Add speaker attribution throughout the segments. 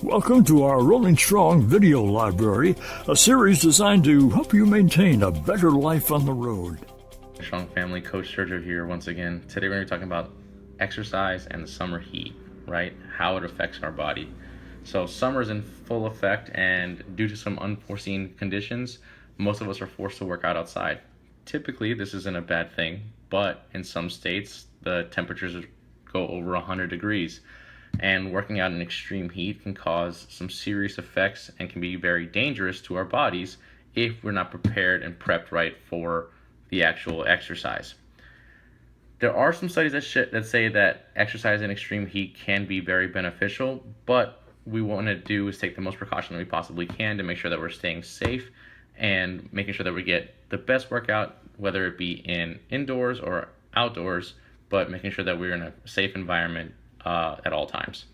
Speaker 1: Welcome to our Rolling Strong video library, a series designed to help you maintain a better life on the road.
Speaker 2: Strong Family, Coach Sergio here once again. Today we're going to be talking about exercise and the summer heat, right? How it affects our body. So summer's in full effect, and due to some unforeseen conditions, most of us are forced to work out outside. Typically, this isn't a bad thing, but in some states, the temperatures go over 100 degrees. And working out in extreme heat can cause some serious effects and can be very dangerous to our bodies if we're not prepared and prepped right for the actual exercise. There are some studies that say that exercise in extreme heat can be very beneficial, but we want to do is take the most precaution that we possibly can to make sure that we're staying safe and making sure that we get the best workout, whether it be indoors or outdoors, but making sure that we're in a safe environment at all times.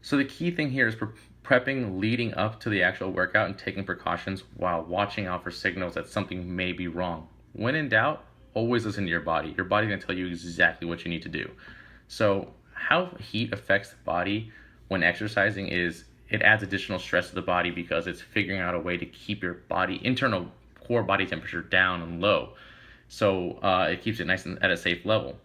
Speaker 2: So the key thing here is prepping leading up to the actual workout and taking precautions while watching out for signals that something may be wrong. When in doubt, always listen to your body. Your body's going to tell you exactly what you need to do. So how heat affects the body when exercising is it adds additional stress to the body because it's figuring out a way to keep your internal core body temperature down and low. So it keeps it nice and at a safe level.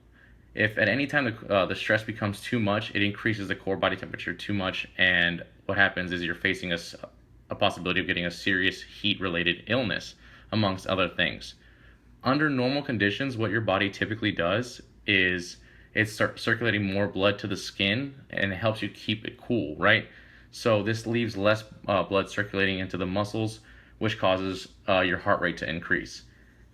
Speaker 2: If at any time the stress becomes too much, it increases the core body temperature too much, and what happens is you're facing a possibility of getting a serious heat-related illness, amongst other things. Under normal conditions, what your body typically does is it starts circulating more blood to the skin, and it helps you keep it cool, right? So this leaves less blood circulating into the muscles, which causes your heart rate to increase.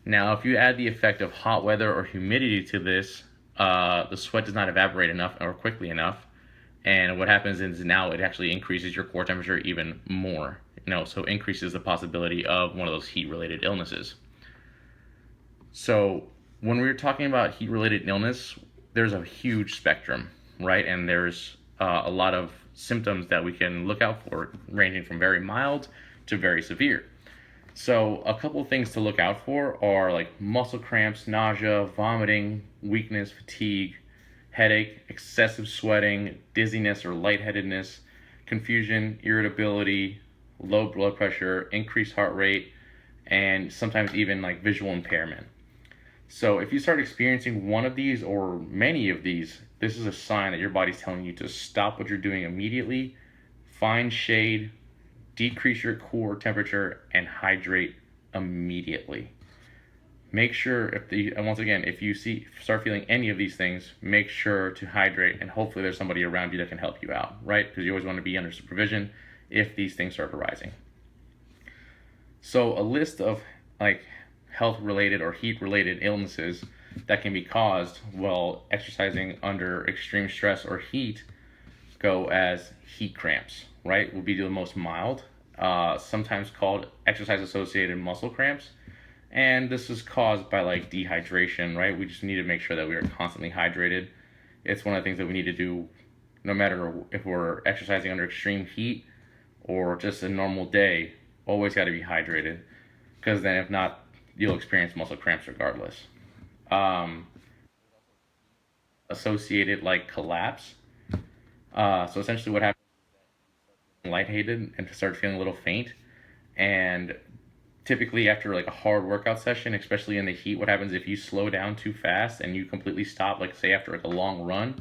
Speaker 2: Now, if you add the effect of hot weather or humidity to this, the sweat does not evaporate enough or quickly enough, and what happens is now it actually increases your core temperature even more, so increases the possibility of one of those heat-related illnesses. So when we're talking about heat-related illness, there's a huge spectrum, right? And there's a lot of symptoms that we can look out for, ranging from very mild to very severe. So a couple of things to look out for are like muscle cramps, nausea, vomiting, weakness, fatigue, headache, excessive sweating, dizziness or lightheadedness, confusion, irritability, low blood pressure, increased heart rate, and sometimes even like visual impairment. So if you start experiencing one of these or many of these, this is a sign that your body's telling you to stop what you're doing immediately, find shade, decrease your core temperature, and hydrate immediately. Make sure if you start feeling any of these things, make sure to hydrate, and hopefully there's somebody around you that can help you out, right? Because you always want to be under supervision if these things start arising. So a list of health-related or heat-related illnesses that can be caused while exercising under extreme stress or heat go as heat cramps, right? Will be the most mild, sometimes called exercise-associated muscle cramps. And this is caused by dehydration, right? We just need to make sure that we are constantly hydrated. It's one of the things that we need to do no matter if we're exercising under extreme heat or just a normal day. Always got to be hydrated, because then if not, you'll experience muscle cramps regardless. Associated collapse. So essentially what happens is lightheaded and start feeling a little faint, and typically after a hard workout session, especially in the heat, what happens if you slow down too fast and you completely stop, say after a long run,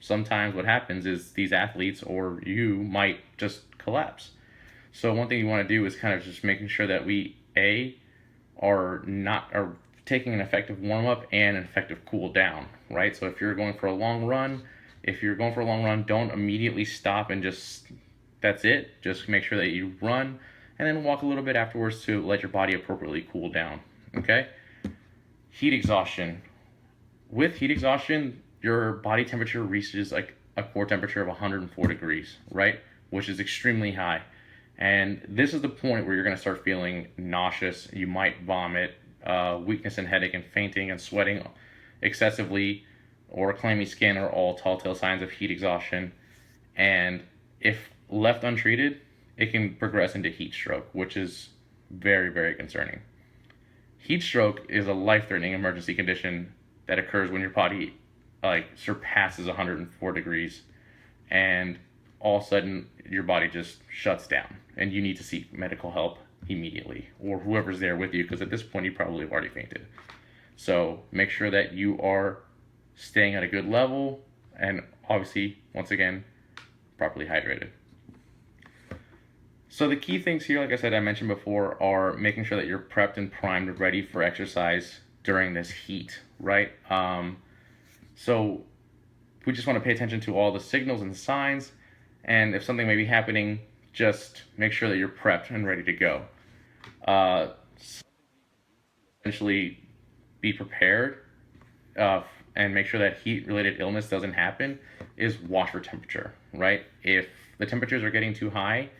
Speaker 2: sometimes what happens is these athletes or you might just collapse. So one thing you want to do is kind of just making sure that we are taking an effective warm up and an effective cool down, right? So if you're going for a long run, don't immediately stop and that's it. Just make sure that you run and then walk a little bit afterwards to let your body appropriately cool down, okay? Heat exhaustion. With heat exhaustion, your body temperature reaches a core temperature of 104 degrees, right? Which is extremely high. And this is the point where you're going to start feeling nauseous. You might vomit, weakness and headache and fainting and sweating excessively, or clammy skin are all telltale signs of heat exhaustion. And if left untreated, it can progress into heat stroke, which is very, very concerning. Heat stroke is a life-threatening emergency condition that occurs when your body surpasses 104 degrees, and all of a sudden your body just shuts down and you need to seek medical help immediately, or whoever's there with you, because at this point you probably have already fainted. So make sure that you are staying at a good level, and obviously, once again, properly hydrated. So the key things here, like I said, I mentioned before, are making sure that you're prepped and primed and ready for exercise during this heat, right? So we just want to pay attention to all the signals and signs, and if something may be happening, just make sure that you're prepped and ready to go. Essentially, be prepared and make sure that heat-related illness doesn't happen is watch for temperature, right? If the temperatures are getting too high,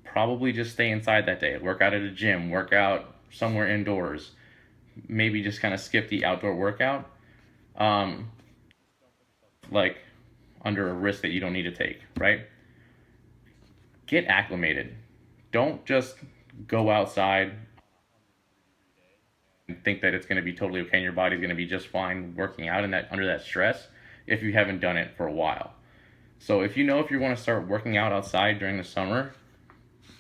Speaker 2: probably just stay inside that day. Work out at a gym, work out somewhere indoors. Maybe just kind of skip the outdoor workout, like under a risk that you don't need to take, right? Get acclimated. Don't just go outside and think that it's going to be totally okay and your body's going to be just fine working out in that under that stress if you haven't done it for a while. So if you want to start working out outside during the summer,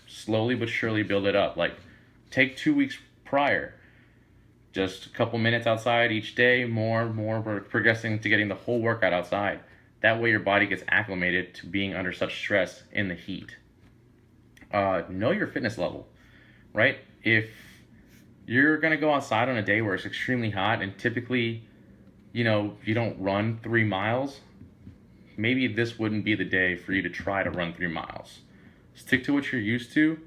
Speaker 2: slowly but surely build it up. Like, take 2 weeks prior, just a couple minutes outside each day, more, we're progressing to getting the whole workout outside. That way your body gets acclimated to being under such stress in the heat. Know your fitness level, right? If you're going to go outside on a day where it's extremely hot and typically, you don't run 3 miles, maybe this wouldn't be the day for you to try to run 3 miles. Stick to what you're used to,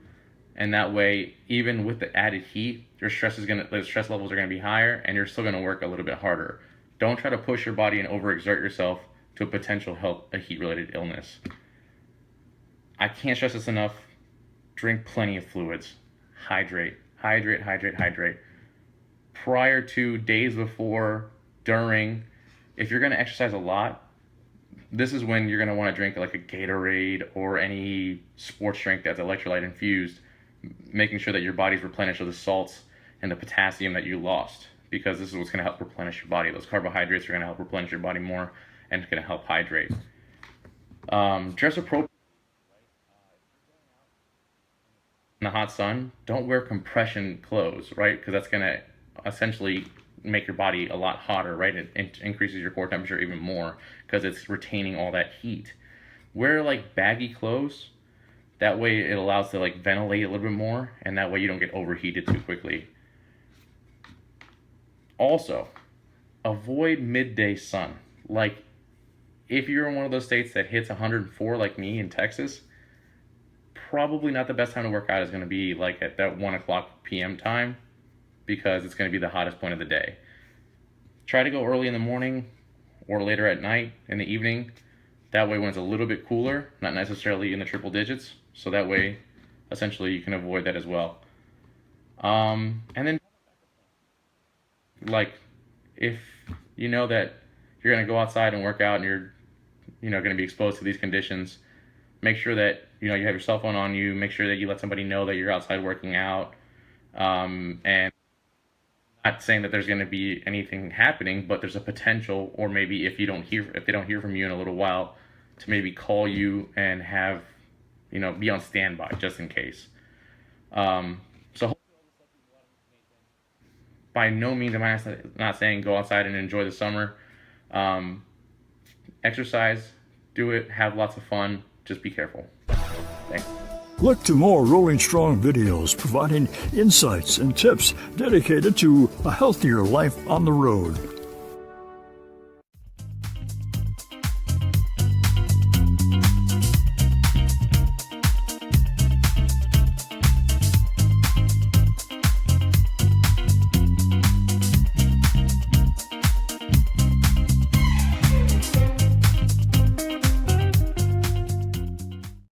Speaker 2: and that way, even with the added heat, the stress levels are going to be higher, and you're still going to work a little bit harder. Don't try to push your body and overexert yourself to a potential a heat-related illness. I can't stress this enough. Drink plenty of fluids. Hydrate. Prior to, days before, during. If you're going to exercise a lot, this is when you're going to want to drink like a Gatorade or any sports drink that's electrolyte infused, making sure that your body's replenished with the salts and the potassium that you lost, because this is what's going to help replenish your body. Those carbohydrates are going to help replenish your body more, and it's going to help hydrate. Dress appropriately. In the hot sun, don't wear compression clothes, right? Because that's going to essentially make your body a lot hotter, right? It increases your core temperature even more because it's retaining all that heat. Wear like baggy clothes. That way it allows to like ventilate a little bit more, and that way you don't get overheated too quickly. Also, avoid midday sun. Like, if you're in one of those states that hits 104 like me in Texas, probably not the best time to work out is going to be like at that 1 o'clock p.m. time, because it's going to be the hottest point of the day. Try to go early in the morning or later at night in the evening. That way when it's a little bit cooler, not necessarily in the triple digits, so that way essentially you can avoid that as well. And then, like, if you know that you're going to go outside and work out and you're going to be exposed to these conditions, make sure that you have your cell phone on you. Make sure that you let somebody know that you're outside working out. And not saying that there's going to be anything happening, but there's a potential, or maybe if they don't hear from you in a little while, to maybe call you and have be on standby just in case. So by no means am I not saying go outside and enjoy the summer. Exercise, do it, have lots of fun. Just be careful. Thanks.
Speaker 1: Look to more Rolling Strong videos providing insights and tips dedicated to a healthier life on the road.